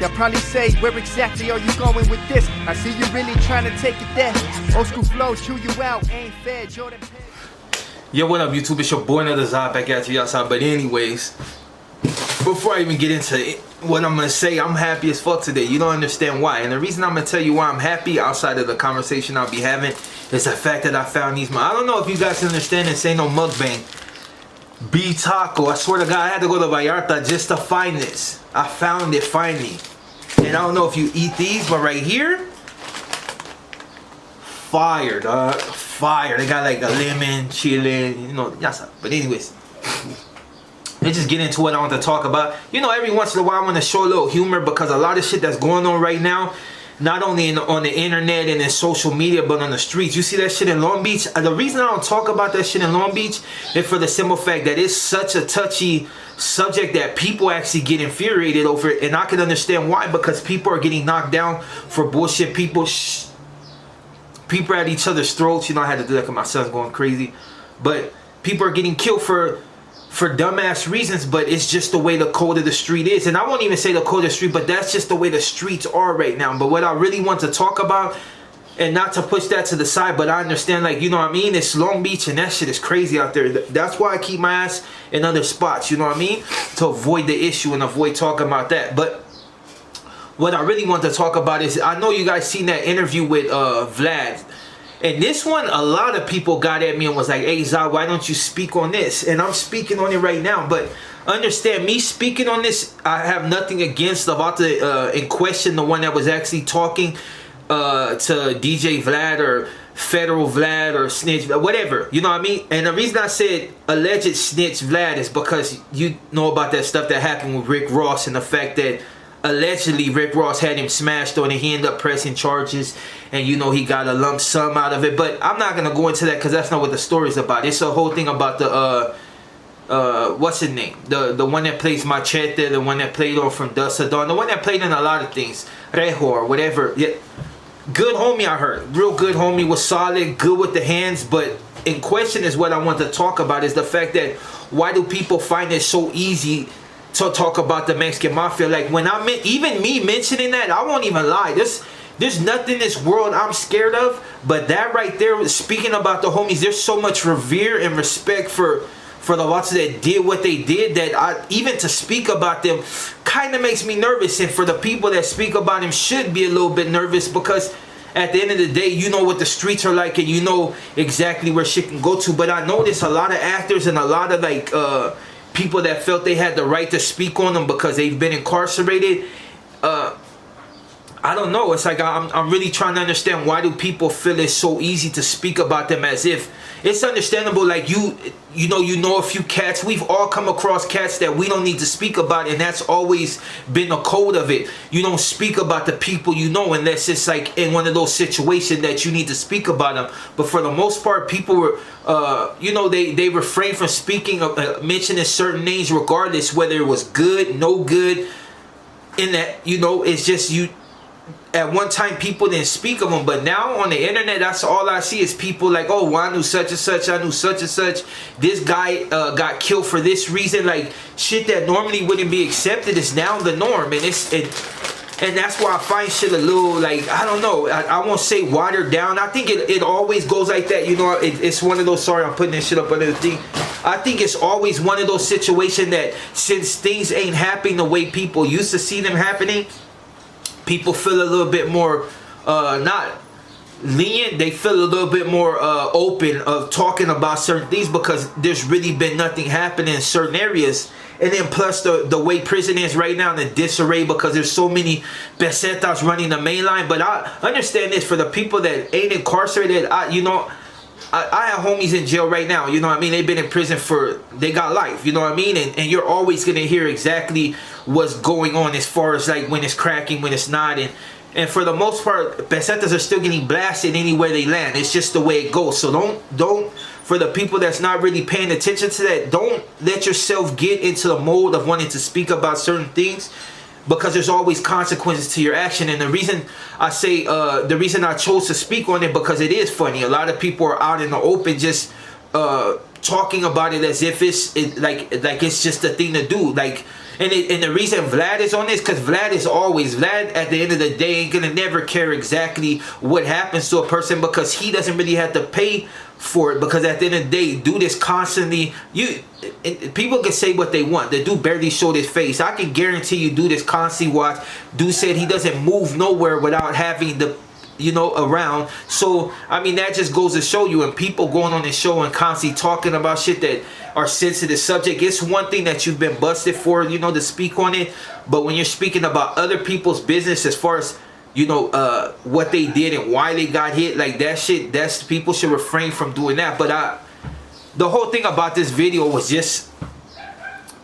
They'll probably say, where exactly are you going with this? I see you really trying to take it there. Old school flows chew you out, ain't fair, Jordan. Yo, what up, YouTube? It's your boy, another Zod, back at you outside. But anyways, before I even get into it, what I'm gonna say, I'm happy as fuck today. You don't understand why. And the reason I'm gonna tell you why I'm happy, outside of the conversation I'll be having, is the fact that I found these. I don't know if you guys understand this, ain't no mukbang. Beef taco. I swear to God, I had to go to Vallarta just to find this. I found it finally. And I don't know if you eat these, but right here, fire, dog. Fire. They got like a lemon, chili, you know, yasa. But anyways, let's just get into what I want to talk about. You know, every once in a while I want to show a little humor, because a lot of shit that's going on right now, not only on the internet and in social media, but on the streets. You see that shit in Long Beach? The reason I don't talk about that shit in Long Beach is for the simple fact that it's such a touchy subject that people actually get infuriated over it. And I can understand why, because people are getting knocked down for bullshit. People at each other's throats. You know, I had to do that because my son's going crazy. But people are getting killed for dumbass reasons, but it's just the way the code of the street is. And I won't even say the code of the street, but that's just the way the streets are right now. But what I really want to talk about, and not to push that to the side, but I understand, like, you know what I mean, it's Long Beach and that shit is crazy out there. That's why I keep my ass in other spots, you know what I mean, to avoid the issue and avoid talking about that. But what I really want to talk about is, I know you guys seen that interview with Vlad. And this one, a lot of people got at me and was like, hey, Zod, why don't you speak on this? And I'm speaking on it right now. But understand, me speaking on this, I have nothing against about in question the one that was actually talking to DJ Vlad or Federal Vlad or Snitch, whatever. You know what I mean? And the reason I said alleged Snitch Vlad is because you know about that stuff that happened with Rick Ross, and the fact that allegedly Rick Ross had him smashed on it. He ended up pressing charges, and you know, he got a lump sum out of it. But I'm not gonna go into that because that's not what the story's about. It's a whole thing about the what's his name, the one that plays Machete, the one that played on From Dusk to Dawn, the one that played in a lot of things, Trejo or whatever. Yeah, good homie, I heard, real good homie, was solid, good with the hands. But in question is what I want to talk about, is the fact that why do people find it so easy to talk about the Mexican Mafia? Like, when even me mentioning that, I won't even lie, there's nothing in this world I'm scared of, but that right there, speaking about the homies, there's so much revere and respect for the lots that did what they did, that even to speak about them kind of makes me nervous. And for the people that speak about them should be a little bit nervous, because at the end of the day, you know what the streets are like, and you know exactly where shit can go to. But I noticed a lot of actors and a lot of like people that felt they had the right to speak on them because they've been incarcerated. I don't know. It's like I'm really trying to understand, why do people feel it's so easy to speak about them, as if it's understandable. Like you know a few cats. We've all come across cats that we don't need to speak about, and that's always been the code of it. You don't speak about the people you know unless it's like in one of those situations that you need to speak about them. But for the most part, people were you know, they refrain from speaking mentioning certain names, regardless whether it was good, no good. In that, you know, it's just you. At one time, people didn't speak of them, but now on the internet, that's all I see is people like, oh, well, I knew such and such, I knew such and such. This guy got killed for this reason. Like, shit that normally wouldn't be accepted is now the norm, and and that's why I find shit a little, like, I don't know, I won't say watered down. I think it always goes like that, you know. It's one of those, sorry, I'm putting this shit up under the thing. I think it's always one of those situations that since things ain't happening the way people used to see them happening, people feel a little bit more, not lenient, they feel a little bit more open of talking about certain things, because there's really been nothing happening in certain areas. And then plus the way prison is right now, the disarray, because there's so many pesetas running the main line. But I understand this, for the people that ain't incarcerated, you know, I have homies in jail right now, you know what I mean? They've been in prison they got life, you know what I mean? And you're always going to hear exactly what's going on as far as like when it's cracking, when it's not. And for the most part, pesetas are still getting blasted anywhere they land. It's just the way it goes. So don't, for the people that's not really paying attention to that, don't let yourself get into the mold of wanting to speak about certain things, because there's always consequences to your action. And the reason I say, the reason I chose to speak on it, because it is funny. A lot of people are out in the open just talking about it as if it's like it's just a thing to do. Like, And the reason Vlad is on this, because Vlad at the end of the day ain't gonna never care exactly what happens to a person, because he doesn't really have to pay for it, because at the end of the day, dude is constantly, people can say what they want, the dude barely showed his face. I can guarantee you dude is constantly watched. Dude said he doesn't move nowhere without having the around. So I mean, that just goes to show you, and people going on this show and constantly talking about shit that are sensitive subject. It's one thing that you've been busted for, to speak on it, but when you're speaking about other people's business, as far as what they did and why they got hit, like that shit, that's, people should refrain from doing that. But the whole thing about this video was just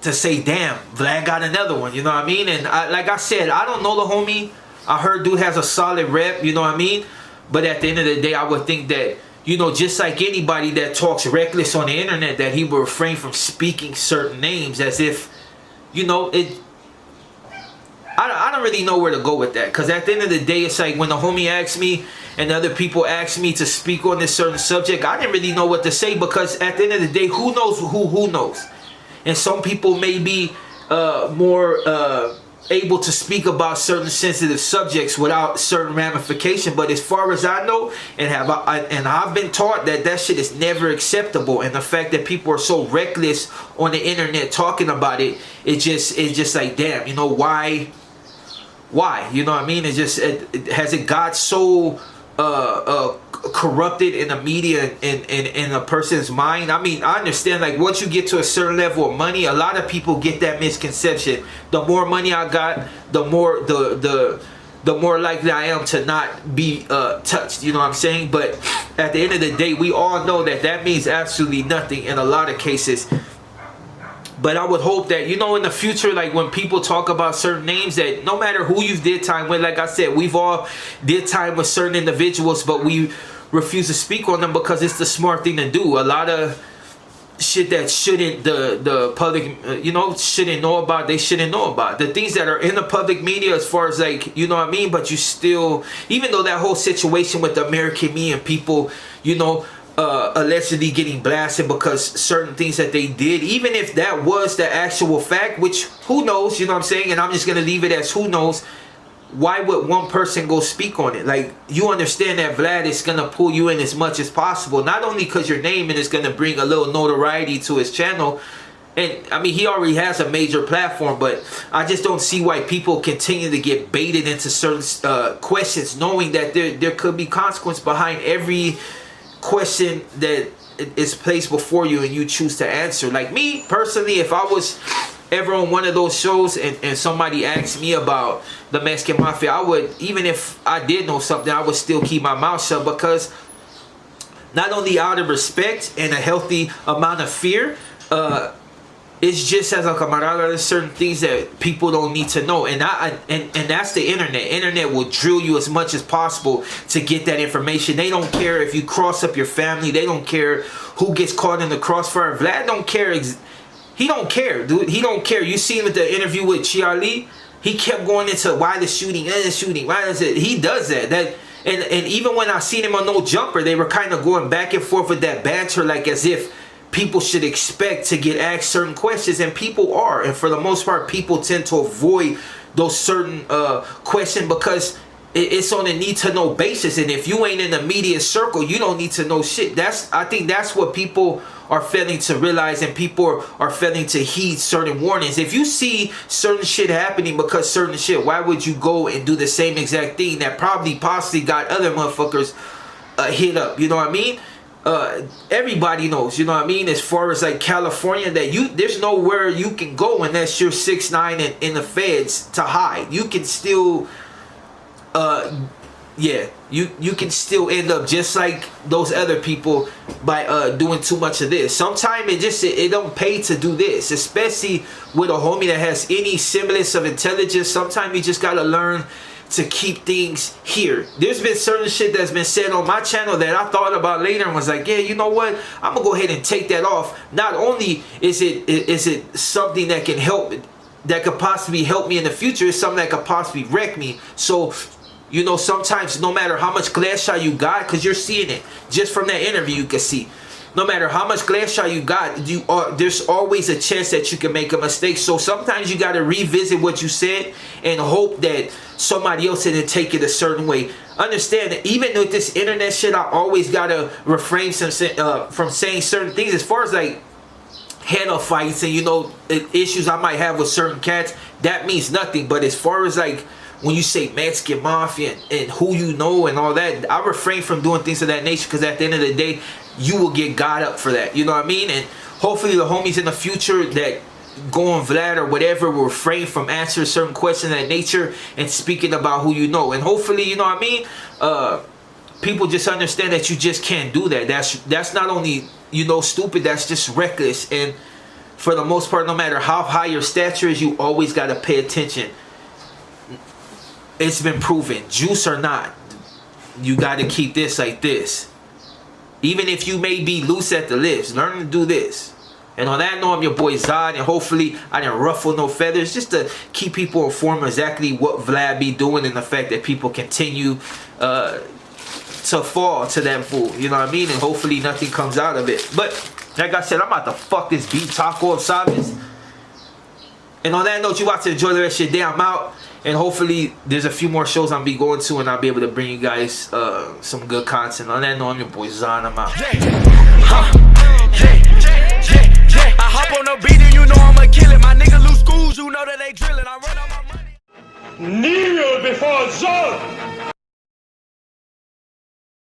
to say, damn, Vlad got another one, you know what I mean? And like I said, I don't know the homie. I heard dude has a solid rep, you know what I mean? But at the end of the day, I would think that, just like anybody that talks reckless on the internet, that he will refrain from speaking certain names, as if, I don't really know where to go with that. Because at the end of the day, it's like when the homie asked me and other people asked me to speak on this certain subject, I didn't really know what to say, because at the end of the day, who knows who knows? And some people may be more able to speak about certain sensitive subjects without certain ramification. But as far as I know, and I've been taught that shit is never acceptable. And the fact that people are so reckless on the internet talking about it, it's just like, damn, why? You know what I mean? Has it got so corrupted in the media and in a person's mind? I mean, I understand, like, once you get to a certain level of money, a lot of people get that misconception. The more money I got, the more the more likely I am to not be touched, you know what I'm saying? But at the end of the day, we all know that means absolutely nothing in a lot of cases. But I would hope that, in the future, like when people talk about certain names, that no matter who you did time with, like I said, we've all did time with certain individuals, but we refuse to speak on them because it's the smart thing to do. A lot of shit that shouldn't the public shouldn't know about, they shouldn't know about. The things that are in the public media, as far as, like, you know what I mean? But you still, even though that whole situation with the American Me and people, allegedly getting blasted because certain things that they did, even if that was the actual fact, which who knows, you know what I'm saying? And I'm just gonna leave it as who knows. Why would one person go speak on it? Like, you understand that Vlad is gonna pull you in as much as possible, not only because your name, and it's gonna bring a little notoriety to his channel. And I mean, he already has a major platform, but I just don't see why people continue to get baited into certain questions, knowing that there could be consequence behind every question that is placed before you and you choose to answer. Like me personally, if I was ever on one of those shows and somebody asked me about the Mexican Mafia, I would, even if I did know something, I would still keep my mouth shut, because not only out of respect and a healthy amount of fear, it's just as a camarada, there's certain things that people don't need to know, and that's the internet. Internet will drill you as much as possible to get that information. They don't care if you cross up your family. They don't care who gets caught in the crossfire. Vlad don't care. He don't care, dude. He don't care. You see him at the interview with Chiali. He kept going into why the shooting, why is it? He does that. And even when I seen him on No Jumper, they were kind of going back and forth with that banter, like as if people should expect to get asked certain questions, and people are. And for the most part, people tend to avoid those certain questions because it's on a need-to-know basis. And if you ain't in the media circle, you don't need to know shit. I think that's what people are failing to realize, and people are failing to heed certain warnings. If you see certain shit happening because certain shit, why would you go and do the same exact thing that possibly got other motherfuckers hit up? You know what I mean? Everybody knows, you know what I mean, as far as like California, that there's nowhere you can go unless you're 6'9" and in the feds to hide. You can still you can still end up just like those other people by doing too much of this. Sometimes it don't pay to do this, especially with a homie that has any semblance of intelligence. Sometimes you just gotta learn to keep things here. There's been certain shit that's been said on my channel that I thought about later and was like, yeah, you know what, I'm gonna go ahead and take that off. Not only is it something that can help, that could possibly help me in the future, it's something that could possibly wreck me. So sometimes no matter how much glass shot you got, because you're seeing it just from that interview, you can see no matter how much glass shot you got, there's always a chance that you can make a mistake. So sometimes you got to revisit what you said and hope that somebody else didn't take it a certain way. Understand that even with this internet shit, I always got to refrain from saying certain things as far as like head-up fights and, you know, issues I might have with certain cats. That means nothing. But as far as like when you say Mexican Mafia and who you know and all that, I refrain from doing things of that nature, because at the end of the day, you will get got up for that. You know what I mean? And hopefully the homies in the future that go on Vlad or whatever will refrain from answering certain questions of that nature and speaking about who you know. And hopefully, you know what I mean, people just understand that you just can't do that. That's not only, you know, stupid, that's just reckless. And for the most part, no matter how high your stature is, you always got to pay attention. It's been proven, juice or not, you got to keep this like this. Even if you may be loose at the lips, learn to do this. And on that note, I'm your boy Zod, and hopefully I didn't ruffle no feathers, just to keep people informed exactly what Vlad be doing, and the fact that people continue to fall to that fool, you know what I mean? And hopefully nothing comes out of it. But like I said, I'm about to fuck this beat taco of Sabes. And on that note, you about to enjoy the rest of your day. I'm out. And hopefully there's a few more shows I'll be going to, and I'll be able to bring you guys some good content. On that note, I'm your boy Zon. I'm out.